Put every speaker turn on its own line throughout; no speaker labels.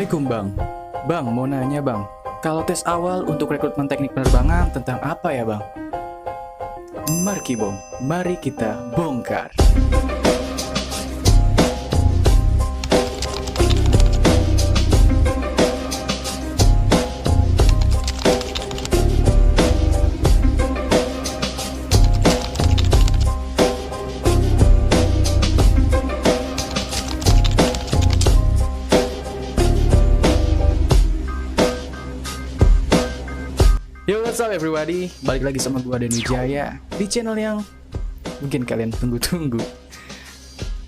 Assalamualaikum Bang. Bang, mau nanya Bang, kalau tes awal untuk rekrutmen teknik penerbangan tentang apa ya Bang? Mari Bang, mari kita bongkar. Yo, what's up everybody? Balik lagi sama gua Dani Jaya di channel yang mungkin kalian tunggu-tunggu.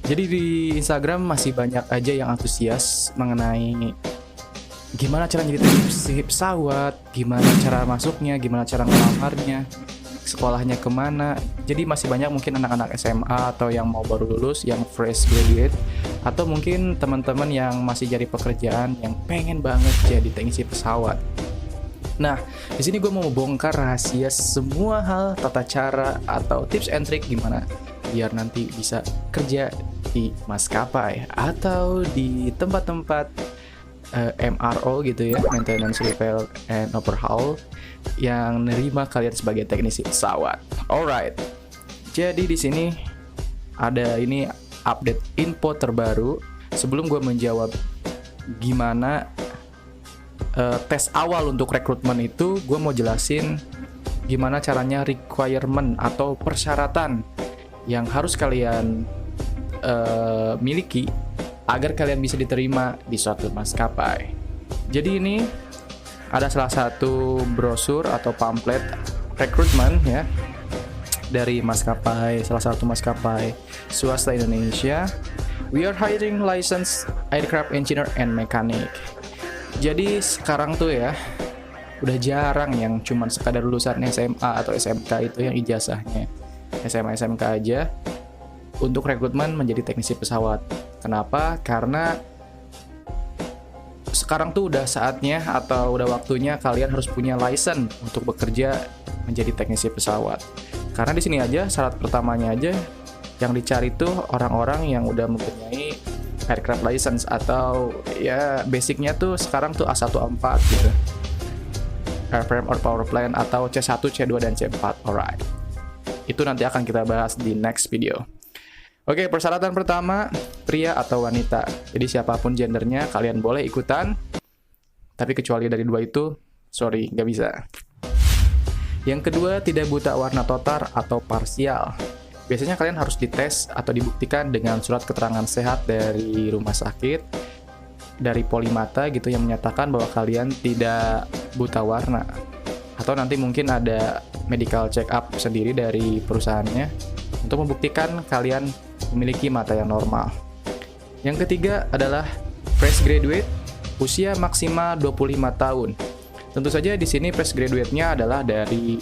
Jadi di Instagram masih banyak aja yang antusias mengenai gimana cara jadi teknisi pesawat, gimana cara masuknya, gimana cara ngelamarnya, sekolahnya kemana. Jadi masih banyak mungkin anak-anak SMA atau yang mau baru lulus, yang fresh graduate, atau mungkin teman-teman yang masih cari pekerjaan yang pengen banget jadi teknisi pesawat. Nah, di sini gue mau bongkar rahasia semua hal, tata cara atau tips and trick gimana biar nanti bisa kerja di maskapai atau di tempat-tempat MRO gitu ya, maintenance, repair, and overhaul, yang nerima kalian sebagai teknisi pesawat. Alright, jadi di sini ada ini update info terbaru. Sebelum gue menjawab gimana tes awal untuk rekrutmen itu, gue mau jelasin gimana caranya requirement atau persyaratan yang harus kalian miliki agar kalian bisa diterima di suatu maskapai. Jadi ini ada salah satu brosur atau pamflet rekrutmen ya dari maskapai, salah satu maskapai swasta Indonesia. We are hiring licensed aircraft engineer and mechanic. Jadi sekarang tuh ya udah jarang yang cuman sekadar lulusan SMA atau SMK itu yang ijazahnya SMA SMK aja untuk rekrutmen menjadi teknisi pesawat. Kenapa? Karena sekarang tuh udah saatnya atau udah waktunya kalian harus punya license untuk bekerja menjadi teknisi pesawat. Karena di sini aja syarat pertamanya aja yang dicari tuh orang-orang yang udah mempunyai aircraft license atau ya basicnya tuh sekarang tuh A1A4 gitu, airframe or power plant, atau C1, C2, dan C4. Alright, itu nanti akan kita bahas di next video. Oke, persyaratan pertama, pria atau wanita. Jadi siapapun gendernya kalian boleh ikutan, tapi kecuali dari dua itu, sorry, nggak bisa. Yang kedua, tidak buta warna total atau parsial. Biasanya kalian harus dites atau dibuktikan dengan surat keterangan sehat dari rumah sakit, dari Polimata gitu, yang menyatakan bahwa kalian tidak buta warna. Atau nanti mungkin ada medical check up sendiri dari perusahaannya untuk membuktikan kalian memiliki mata yang normal. Yang ketiga adalah fresh graduate, usia maksimal 25 tahun. Tentu saja di sini fresh graduate-nya adalah dari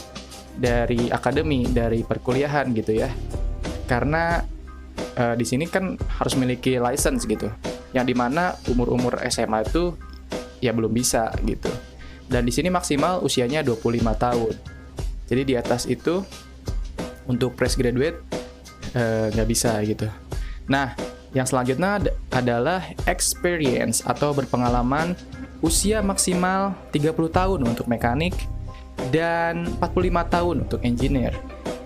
akademi, dari perkuliahan gitu ya. Karena di sini kan harus memiliki license gitu. Yang dimana umur-umur SMA itu ya belum bisa gitu. Dan di sini maksimal usianya 25 tahun. Jadi di atas itu untuk fresh graduate nggak bisa gitu. Nah, yang selanjutnya adalah experience atau berpengalaman, usia maksimal 30 tahun untuk mekanik dan 45 tahun untuk engineer.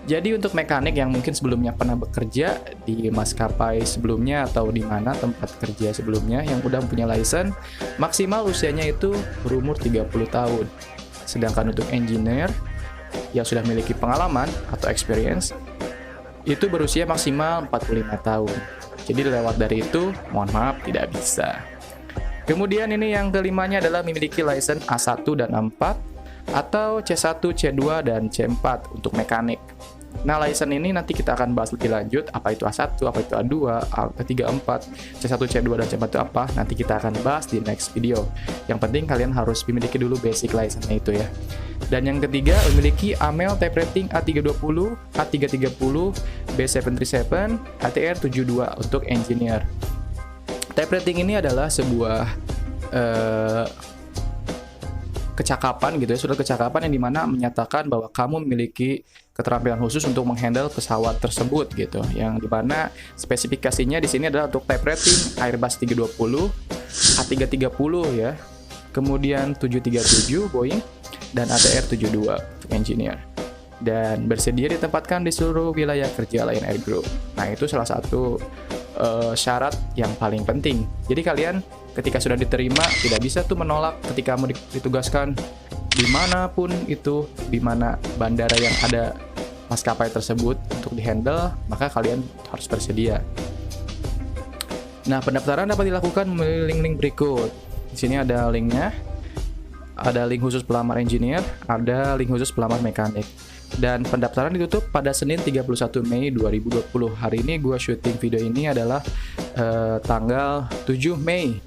Jadi untuk mekanik yang mungkin sebelumnya pernah bekerja di maskapai sebelumnya atau di mana tempat kerja sebelumnya yang udah punya license, maksimal usianya itu berumur 30 tahun. Sedangkan untuk engineer yang sudah memiliki pengalaman atau experience itu berusia maksimal 45 tahun. Jadi lewat dari itu, mohon maaf, tidak bisa. Kemudian ini yang kelimanya adalah memiliki license A1 dan A4 atau C1, C2, dan C4 untuk mekanik. Nah, license ini nanti kita akan bahas lebih lanjut, apa itu A1, apa itu A2, A3, A4, C1, C2, dan C4 itu apa, nanti kita akan bahas di next video. Yang penting kalian harus memiliki dulu basic license-nya itu ya. Dan yang ketiga, memiliki AMEL type rating A320, A330, B737, ATR72 untuk engineer. Type rating ini adalah sebuah kecakapan gitu ya, surat kecakapan yang dimana menyatakan bahwa kamu memiliki keterampilan khusus untuk menghandle pesawat tersebut gitu. Yang dimana spesifikasinya di sini adalah untuk type rating Airbus 320, A330 ya, kemudian 737 Boeing, dan ATR 72 untuk engineer. Dan bersedia ditempatkan di seluruh wilayah kerja Lion Air Group. Nah, itu salah satu syarat yang paling penting. Jadi kalian ketika sudah diterima tidak bisa tuh menolak ketika mau ditugaskan dimanapun itu, di mana bandara yang ada maskapai tersebut untuk dihandle, maka kalian harus bersedia. Nah, pendaftaran dapat dilakukan melalui link-link berikut. Di sini ada linknya. Ada link khusus pelamar engineer, ada link khusus pelamar mekanik. Dan pendaftaran ditutup pada Senin 31 Mei 2020. Hari ini gue syuting video ini adalah tanggal 7 Mei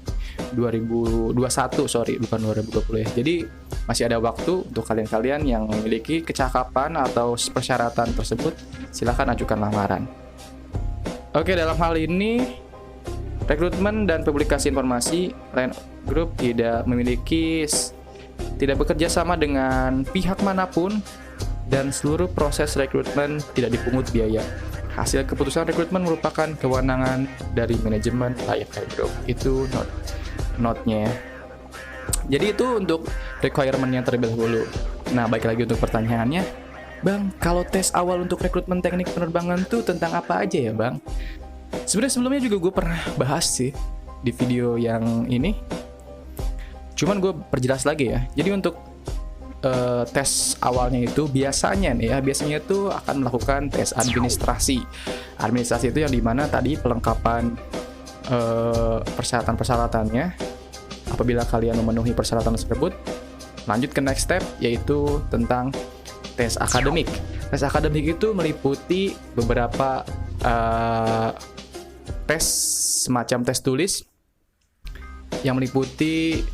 2021, bukan 2020 ya. Jadi masih ada waktu untuk kalian-kalian yang memiliki kecakapan atau persyaratan tersebut, silakan ajukan lamaran. Oke, dalam hal ini rekrutmen dan publikasi informasi, Lion Group tidak bekerja sama dengan pihak manapun, dan seluruh proses rekrutmen tidak dipungut biaya. Hasil keputusan rekrutmen merupakan kewenangan dari manajemen Lion Air Group. Itu note-nya ya. Jadi itu untuk requirement-nya terlebih dahulu. Nah, baik lagi untuk pertanyaannya, Bang, kalau tes awal untuk rekrutmen teknik penerbangan tuh tentang apa aja ya, Bang? Sebenarnya sebelumnya juga gue pernah bahas sih di video yang ini. Cuman gue perjelas lagi ya. Jadi untuk tes awalnya itu biasanya itu akan melakukan tes administrasi. Administrasi itu yang dimana tadi pelengkapan persyaratan-persyaratannya. Apabila kalian memenuhi persyaratan tersebut, lanjut ke next step, yaitu tentang tes akademik. Tes akademik itu meliputi beberapa tes, semacam tes tulis yang meliputi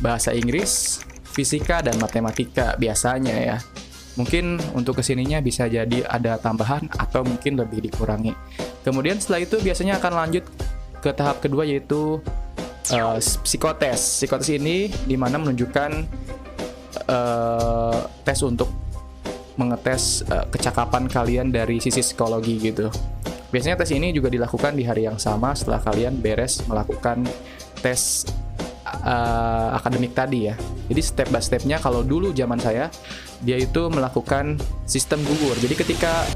bahasa Inggris, fisika, dan matematika biasanya ya. Mungkin untuk kesininya bisa jadi ada tambahan atau mungkin lebih dikurangi. Kemudian setelah itu biasanya akan lanjut ke tahap kedua, yaitu psikotes. Psikotes ini dimana menunjukkan tes untuk mengetes kecakapan kalian dari sisi psikologi gitu. Biasanya tes ini juga dilakukan di hari yang sama setelah kalian beres melakukan tes akademik tadi ya. Jadi step by stepnya, kalau dulu zaman saya, dia itu melakukan sistem gugur. Jadi ketika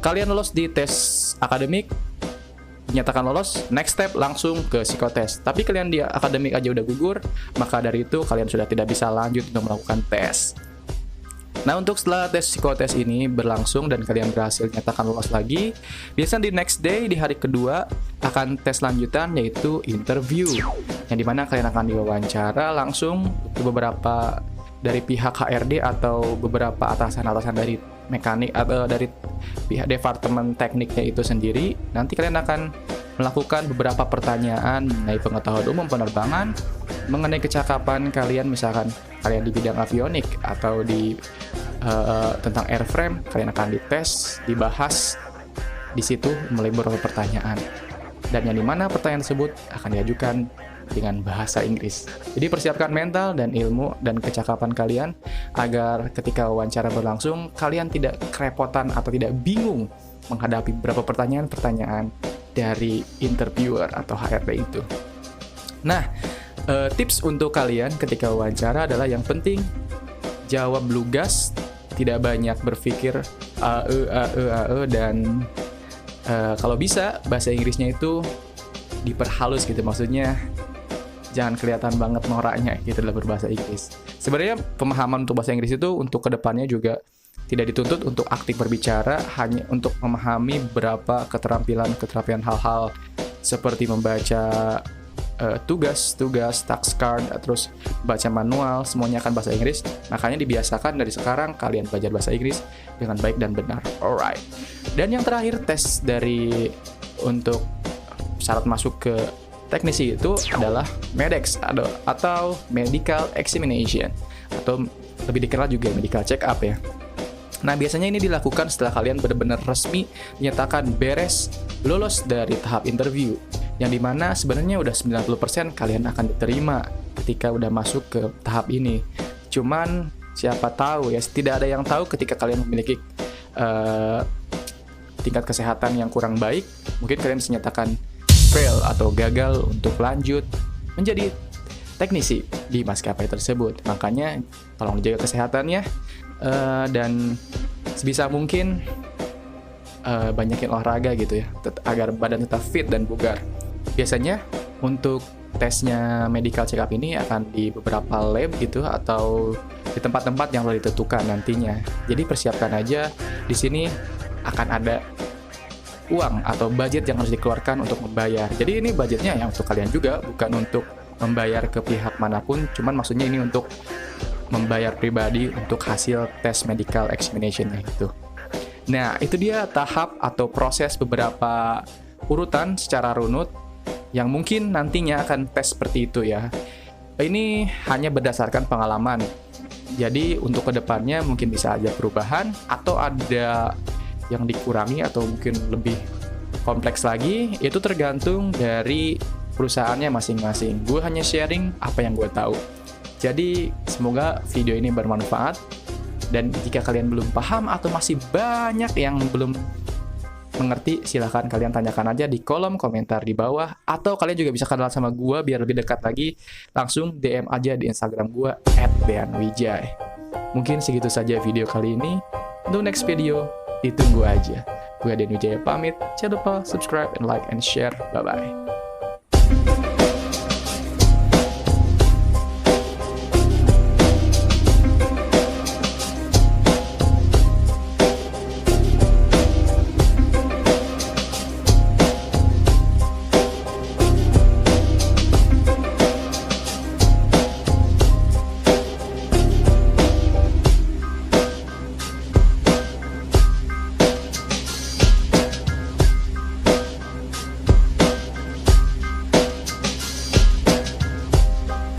kalian lolos di tes akademik, dinyatakan lolos, next step langsung ke psikotes. Tapi kalian di akademik aja udah gugur, maka dari itu kalian sudah tidak bisa lanjut untuk melakukan tes. Nah, untuk setelah tes psikotes ini berlangsung dan kalian berhasil nyatakan lolos lagi, biasanya di next day, di hari kedua, akan tes lanjutan, yaitu interview, yang dimana kalian akan diwawancara langsung ke beberapa dari pihak HRD atau beberapa atasan-atasan dari mekanik atau dari pihak departemen tekniknya itu sendiri. Nanti kalian akan melakukan beberapa pertanyaan mengenai pengetahuan umum penerbangan, mengenai kecakapan kalian, misalkan kalian di bidang avionik atau di tentang airframe, kalian akan dites, dibahas di situ mulai beberapa pertanyaan, dan yang dimana pertanyaan tersebut akan diajukan dengan bahasa Inggris. Jadi persiapkan mental dan ilmu dan kecakapan kalian agar ketika wawancara berlangsung kalian tidak kerepotan atau tidak bingung menghadapi beberapa pertanyaan-pertanyaan dari interviewer atau HRD itu. Nah, tips untuk kalian ketika wawancara adalah yang penting jawab lugas, tidak banyak berpikir dan kalau bisa bahasa Inggrisnya itu diperhalus gitu, maksudnya jangan kelihatan banget noraknya gitu dalam berbahasa Inggris. Sebenarnya pemahaman untuk bahasa Inggris itu untuk kedepannya juga tidak dituntut untuk aktif berbicara, hanya untuk memahami beberapa keterampilan hal-hal seperti membaca tugas, task card, terus baca manual, semuanya akan bahasa Inggris. Makanya dibiasakan dari sekarang kalian belajar bahasa Inggris dengan baik dan benar. Alright. Dan yang terakhir, tes dari untuk syarat masuk ke teknisi itu adalah MEDEX atau Medical Examination, atau lebih dikenal juga medical check up ya. Nah, biasanya ini dilakukan setelah kalian benar-benar resmi dinyatakan beres lolos dari tahap interview, yang dimana sebenarnya udah 90% kalian akan diterima ketika udah masuk ke tahap ini. Cuman siapa tahu ya, tidak ada yang tahu ketika kalian memiliki tingkat kesehatan yang kurang baik, mungkin kalian bisa nyatakan fail atau gagal untuk lanjut menjadi teknisi di maskapai tersebut. Makanya tolong jaga kesehatannya, dan sebisa mungkin banyakin olahraga gitu ya, agar badan tetap fit dan bugar. Biasanya untuk tesnya medical check up ini akan di beberapa lab gitu atau di tempat-tempat yang sudah ditentukan nantinya. Jadi persiapkan aja, di sini akan ada uang atau budget yang harus dikeluarkan untuk membayar. Jadi ini budgetnya yang untuk kalian juga, bukan untuk membayar ke pihak manapun, cuman maksudnya ini untuk membayar pribadi untuk hasil tes medical examination-nya itu. Nah, itu dia tahap atau proses beberapa urutan secara runut yang mungkin nantinya akan tes seperti itu ya. Ini hanya berdasarkan pengalaman. Jadi untuk kedepannya mungkin bisa ada perubahan atau ada yang dikurangi atau mungkin lebih kompleks lagi. Itu tergantung dari perusahaannya masing-masing. Gue hanya sharing apa yang gue tahu. Jadi semoga video ini bermanfaat. Dan jika kalian belum paham atau masih banyak yang belum mengerti, silahkan kalian tanyakan aja di kolom komentar di bawah, atau kalian juga bisa kenal sama gue biar lebih dekat lagi, langsung DM aja di Instagram gue @deanwijay. Mungkin segitu saja video kali ini. Untuk next video ditunggu aja. Gue Dean Wijaya pamit. Jangan lupa subscribe and like and share. Bye bye.